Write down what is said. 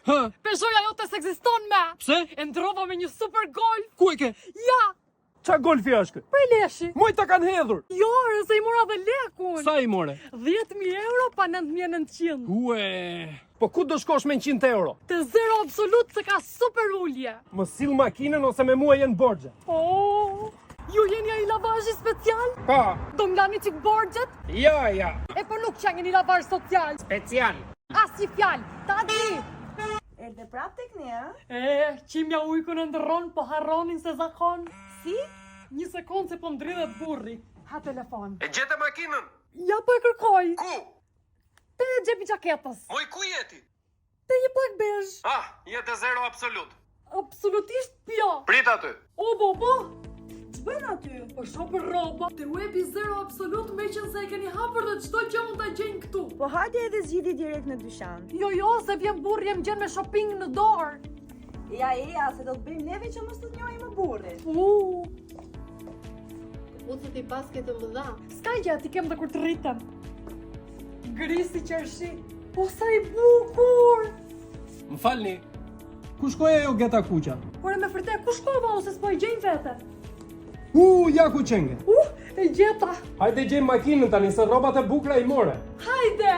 Peugeotja jote s'ekziston me. Pse? E ndrova me një super golf. Ku e ke? Ja, Qa golfi është kë? prej leshi. Moj ta kanë hedhur. Jo, se i mora dhe lekun. Sa i more? 10.000 euro pa 9.900. Ue. Po ku do shkosh me 100 euro? Të zero absolut se ka super ullje. Më sill makinën ose me mua jenë borxhe. Oh, ju jeni ai lavazhi special? Pa. Do m'lani qik borxhet? Ja. E po nuk që një lavazh social. Special. As si fjal, ta di. Erdhe prap tek ne, a? Qimja ujku në ndërron, po harronin se zakon. Si? Një sekund se po ndridhet burri. Ha telefon. E gjete makinën? Ja po e kërkoj. Ku? Te gjepi qaketës. Moj ku jeti? Te një plak bezh. Ah, jete zero absolut. Absolutisht pjo. Prit aty. O, bo. Ç'bën aty? Po shoh për rroba. Te webi zero absolut me qenë se e keni hapur dhe çdo gjë mund ta gjejnë këtu. Po hajde edhe zgjidhi direkt në dyqan. Jo, se vjen burri jem gjen me shopping në dorë. Ja, se do të bëjmë neve që mos të njohim më burrin. Mund të t'i paske të mëdha. S'ka gjë, ti kem dhe kur të rritem. Grisi qërshi. Po sa i bukur. Më falni. Ku shkoj ajo Geta Kuqa? Por e me fërte, ku shkova ose s'po i gjejnë vete? Ja ku qenge. E gjeta. Hajde gjejmë makinën tani se rrobat e bukura i more. Hajde.